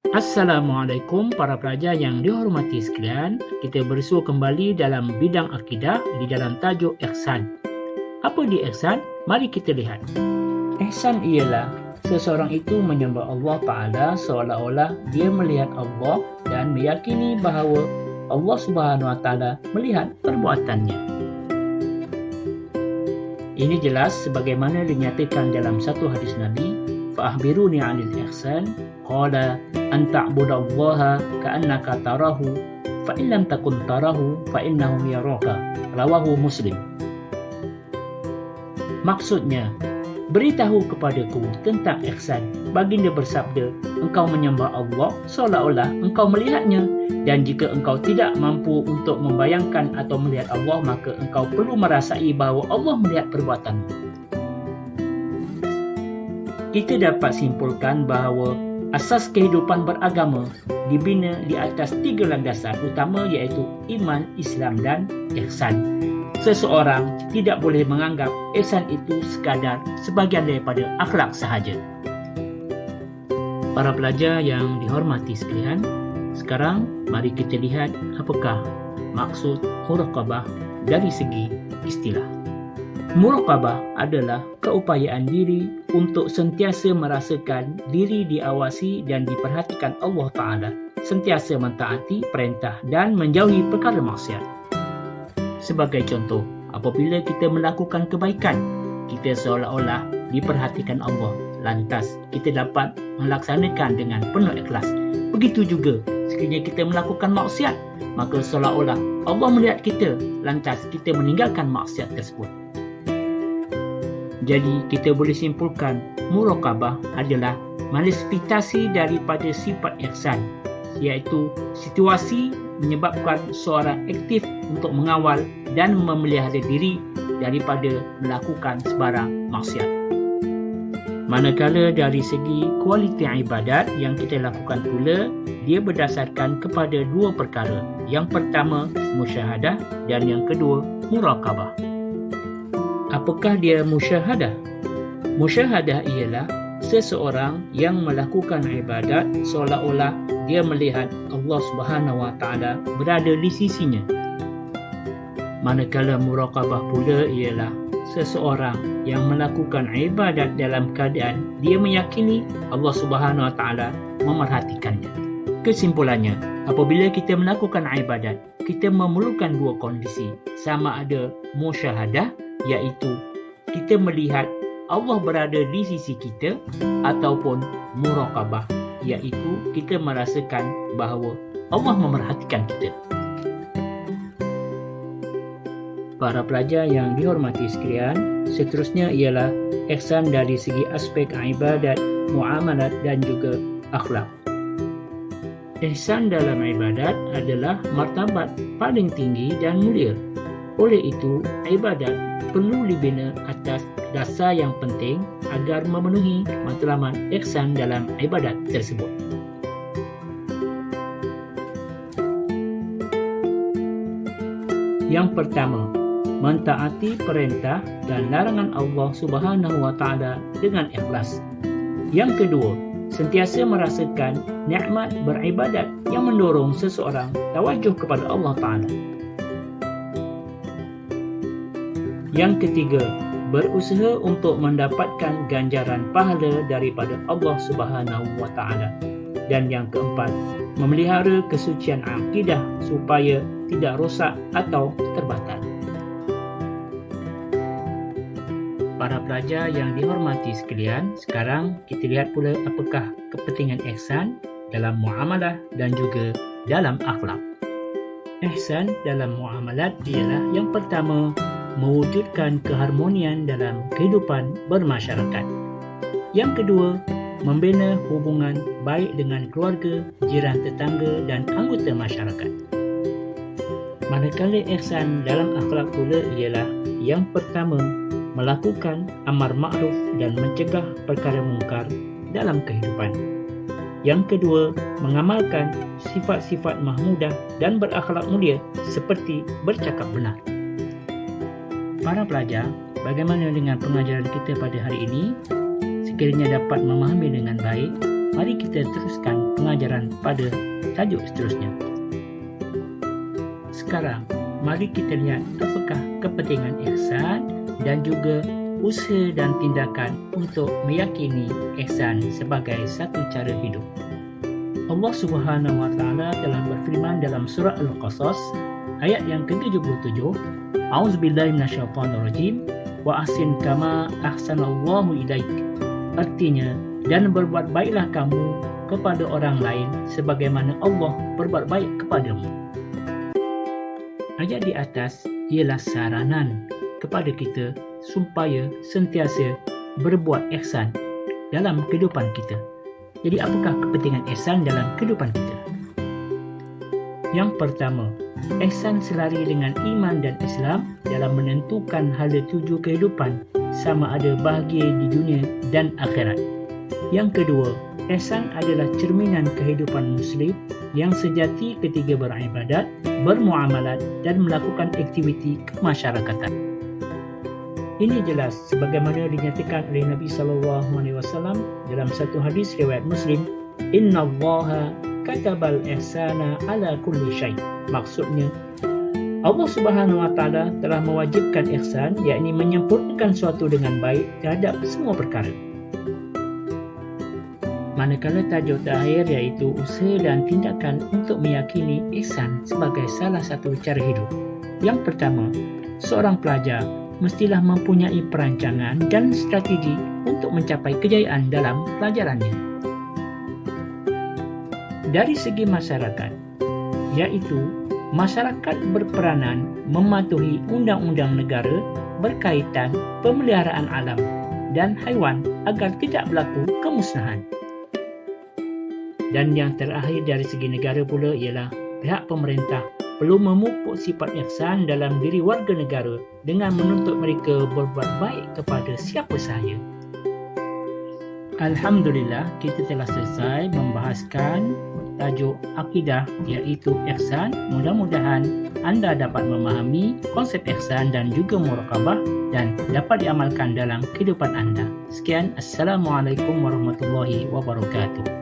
Assalamualaikum para pelajar yang dihormati sekalian. Kita bersua kembali dalam bidang akidah di dalam tajuk ihsan. Apa dia ihsan? Mari kita lihat. Ihsan ialah seseorang itu menyembah Allah Ta'ala seolah-olah dia melihat Allah dan meyakini bahawa Allah Subhanahu Wa Ta'ala melihat perbuatannya. Ini jelas sebagaimana dinyatakan dalam satu hadis Nabi, fa'akhbiruni 'anil ihsan, qala an ta'budallaha ka'annaka tarahu fa in lam takun tarahu fa innahu yaraka. Rawahu Muslim. Maksudnya, beritahu kepadaku tentang ihsan. Baginda bersabda, engkau menyembah Allah seolah-olah engkau melihatnya, dan jika engkau tidak mampu untuk membayangkan atau melihat Allah, maka engkau perlu merasai bahawa Allah melihat perbuatanmu. Kita dapat simpulkan bahawa asas kehidupan beragama dibina di atas 3 landasan utama, iaitu iman, Islam dan ihsan. Seseorang tidak boleh menganggap ihsan itu sekadar sebahagian daripada akhlak sahaja. Para pelajar yang dihormati sekalian, sekarang mari kita lihat apakah maksud muraqabah dari segi istilah. Muraqabah adalah keupayaan diri untuk sentiasa merasakan diri diawasi dan diperhatikan Allah Ta'ala, sentiasa mentaati perintah dan menjauhi perkara maksiat. Sebagai contoh, apabila kita melakukan kebaikan, kita seolah-olah diperhatikan Allah, lantas kita dapat melaksanakan dengan penuh ikhlas. Begitu juga sekiranya kita melakukan maksiat, maka seolah-olah Allah melihat kita, lantas kita meninggalkan maksiat tersebut. Jadi kita boleh simpulkan muraqabah adalah manifestasi daripada sifat ihsan, iaitu situasi menyebabkan seorang aktif untuk mengawal dan memelihara diri daripada melakukan sebarang maksiat. Manakala dari segi kualiti ibadat yang kita lakukan pula, dia berdasarkan kepada 2 perkara. Yang pertama, musyahadah, dan yang kedua, muraqabah. Apakah dia musyahadah? Musyahadah ialah seseorang yang melakukan ibadat seolah-olah dia melihat Allah Subhanahu Wa Ta'ala berada di sisinya. Manakala muraqabah pula ialah seseorang yang melakukan ibadat dalam keadaan dia meyakini Allah Subhanahu Wa Ta'ala memerhatikannya. Kesimpulannya, apabila kita melakukan ibadat, kita memerlukan 2 kondisi. Sama ada musyahadah, iaitu kita melihat Allah berada di sisi kita, ataupun muraqabah, iaitu kita merasakan bahawa Allah memerhatikan kita. Para pelajar yang dihormati sekalian, seterusnya ialah ihsan dari segi aspek ibadat, muamalat dan juga akhlak. Ihsan dalam ibadat adalah martabat paling tinggi dan mulia. Oleh itu, ibadat perlu dibina atas dasar yang penting agar memenuhi matlamat ihsan dalam ibadat tersebut. Yang pertama, mentaati perintah dan larangan Allah Subhanahu Wa Ta'ala dengan ikhlas. Yang kedua, sentiasa merasakan nikmat beribadat yang mendorong seseorang tawajuh kepada Allah Ta'ala. Yang ketiga, berusaha untuk mendapatkan ganjaran pahala daripada Allah Subhanahu Wa Ta'ala. Dan yang keempat, memelihara kesucian akidah supaya tidak rosak atau terbatal. Para pelajar yang dihormati sekalian, sekarang kita lihat pula apakah kepentingan ihsan dalam muamalah dan juga dalam akhlak. Ihsan dalam muamalat ialah yang pertama, mewujudkan keharmonian dalam kehidupan bermasyarakat. Yang kedua, membina hubungan baik dengan keluarga, jiran tetangga dan anggota masyarakat. Manakala ihsan dalam akhlak pula ialah yang pertama, melakukan amar makruf dan mencegah perkara mungkar dalam kehidupan. Yang kedua, mengamalkan sifat-sifat mahmudah dan berakhlak mulia seperti bercakap benar. Para pelajar, bagaimana dengan pengajaran kita pada hari ini? Sekiranya dapat memahami dengan baik, mari kita teruskan pengajaran pada tajuk seterusnya. Sekarang, mari kita lihat apakah kepentingan ihsan dan juga usaha dan tindakan untuk meyakini ihsan sebagai satu cara hidup. Allah Subhanahu wa taala telah berfirman dalam surah Al-Qasas ayat yang ke-77, A'udzubillahi minasyaitonirrajim wa ahsin kama ahsanallahu ilaik. Artinya, dan berbuat baiklah kamu kepada orang lain sebagaimana Allah berbuat baik kepadamu. Ayat di atas ialah saranan kepada kita supaya sentiasa berbuat ihsan dalam kehidupan kita. Jadi apakah kepentingan ihsan dalam kehidupan kita? Yang pertama, ihsan selari dengan iman dan Islam dalam menentukan hala tuju kehidupan sama ada bahagia di dunia dan akhirat. Yang kedua, ihsan adalah cerminan kehidupan Muslim yang sejati ketika beribadat, bermuamalat dan melakukan aktiviti kemasyarakatan. Ini jelas sebagaimana dinyatakan oleh Nabi SAW dalam satu hadis riwayat Muslim, Innallaha katabal ihsana ala kulli syai. Maksudnya, Allah Subhanahu wa taala telah mewajibkan ihsan, yakni menyempurnakan suatu dengan baik terhadap semua perkara. Manakala tajuk terakhir iaitu usaha dan tindakan untuk meyakini ihsan sebagai salah satu cara hidup. Yang pertama, seorang pelajar mestilah mempunyai perancangan dan strategi untuk mencapai kejayaan dalam pelajarannya. Dari segi masyarakat, iaitu masyarakat berperanan mematuhi undang-undang negara berkaitan pemeliharaan alam dan haiwan agar tidak berlaku kemusnahan. Dan yang terakhir dari segi negara pula ialah pihak pemerintah perlu memupuk sifat ihsan dalam diri warga negara dengan menuntut mereka berbuat baik kepada siapa sahaja. Alhamdulillah, kita telah selesai membahaskan tajuk akidah iaitu ihsan. Mudah-mudahan anda dapat memahami konsep ihsan dan juga muraqabah dan dapat diamalkan dalam kehidupan anda. Sekian, Assalamualaikum warahmatullahi wabarakatuh.